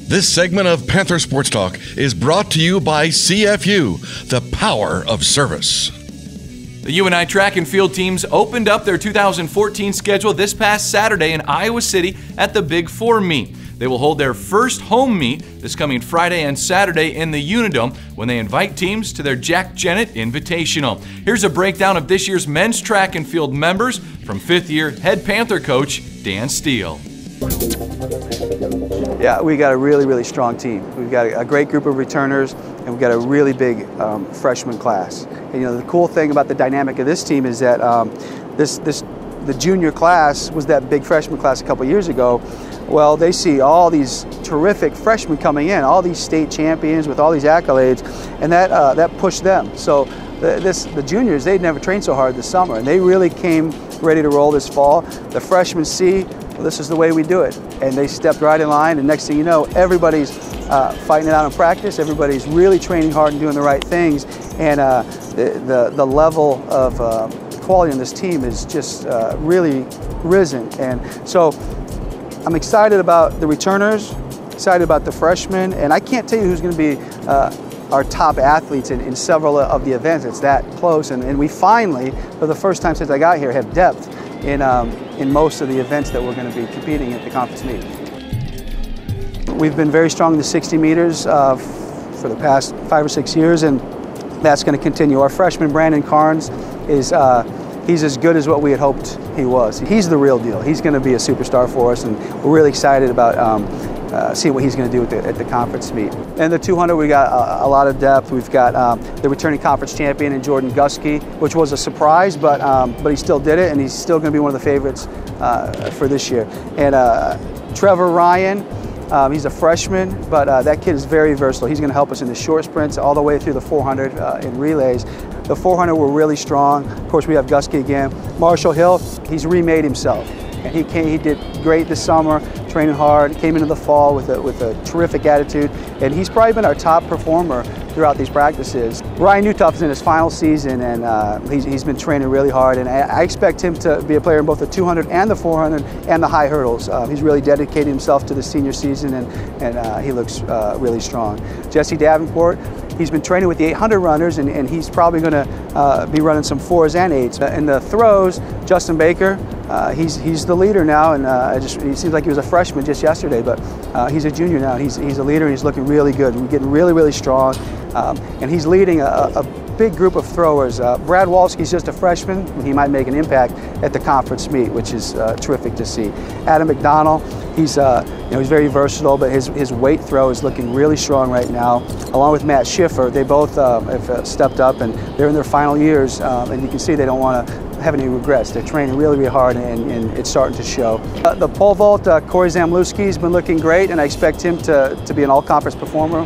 This segment of Panther Sports Talk is brought to you by CFU, the power of service. The UNI track and field teams opened up their 2014 schedule this past Saturday in Iowa City at the Big Four meet. They will hold their first home meet this coming Friday and Saturday in the UNI-Dome when they invite teams to their Jack Jennett Invitational. Here's a breakdown of this year's men's track and field members from fifth-year head Panther coach Dan Steele. Yeah, we got a really strong team. We've got a great group of returners, and we've got a really big freshman class. And the cool thing about the dynamic of this team is that the junior class was that big freshman class a couple years ago. Well, they see all these terrific freshmen coming in, all these state champions with all these accolades, and that pushed them. So the juniors, they'd never trained so hard this summer, and they really came ready to roll this fall. The freshmen see, well, this is the way we do it, and they stepped right in line, and next thing you know, everybody's fighting it out in practice, everybody's really training hard and doing the right things, and the level of quality in this team is just really risen. And so I'm excited about the returners, excited about the freshmen, and I can't tell you who's going to be our top athletes in several of the events. It's that close, and we finally, for the first time since I got here, have depth in most of the events that we're going to be competing at the conference meet. We've been very strong in the 60 meters for the past 5 or 6 years, and that's going to continue. Our freshman Brandon Carnes is he's as good as what we had hoped he was. He's the real deal. He's going to be a superstar for us, and we're really excited about seeing what he's going to do at the conference meet. And the 200, we got a lot of depth. We've got the returning conference champion in Jordan Gusky, which was a surprise, but he still did it, and he's still going to be one of the favorites for this year. And Trevor Ryan, he's a freshman, but that kid is very versatile. He's going to help us in the short sprints all the way through the 400 in relays. The 400 were really strong. Of course, we have Gusky again. Marshall Hill, he's remade himself. And he did great this summer, training hard, came into the fall with a terrific attitude, and he's probably been our top performer throughout these practices. Ryan Newtoff is in his final season, and he's been training really hard, and I expect him to be a player in both the 200 and the 400 and the high hurdles. He's really dedicated himself to the senior season, and he looks really strong. Jesse Davenport, he's been training with the 800 runners, and he's probably going to be running some 4s and 8s. In the throws, Justin Baker, he's the leader now, and he seems like he was a freshman just yesterday, but he's a junior now. He's a leader, and he's looking really good. We're getting really strong, and he's leading a big group of throwers. Brad Walski's just a freshman, and he might make an impact at the conference meet, which is terrific to see. Adam McDonald, he's very versatile, but his weight throw is looking really strong right now. Along with Matt Schiffer, they both have stepped up, and they're in their final years, and you can see they don't want to have any regrets. They're training really hard, and it's starting to show. The pole vault, Corey Zamlewski's been looking great, and I expect him to be an all-conference performer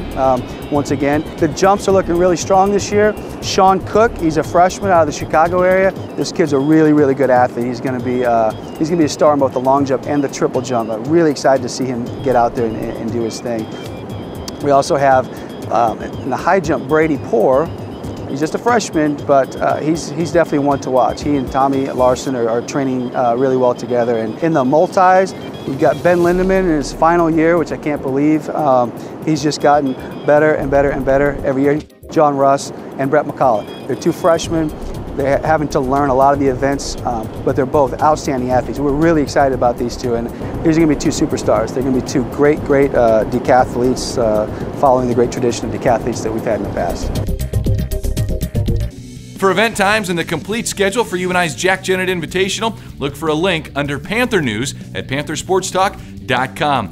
once again. The jumps are looking really strong this year. Sean Cook, he's a freshman out of the Chicago area. This kid's a really good athlete. He's going to be a star in both the long jump and the triple jump. I'm really excited to see him get out there and do his thing. We also have in the high jump Brady Poor. He's just a freshman, but he's definitely one to watch. He and Tommy Larson are training really well together. And in the multis, we've got Ben Lindeman in his final year, which I can't believe. He's just gotten better and better every year. John Russ and Brett McCullough. They're two freshmen. They're having to learn a lot of the events, but they're both outstanding athletes. We're really excited about these two, and these are going to be two superstars. They're going to be two great decathletes, following the great tradition of decathletes that we've had in the past. For event times and the complete schedule for UNI's Jack Jennett Invitational, look for a link under Panther News at panthersportstalk.com.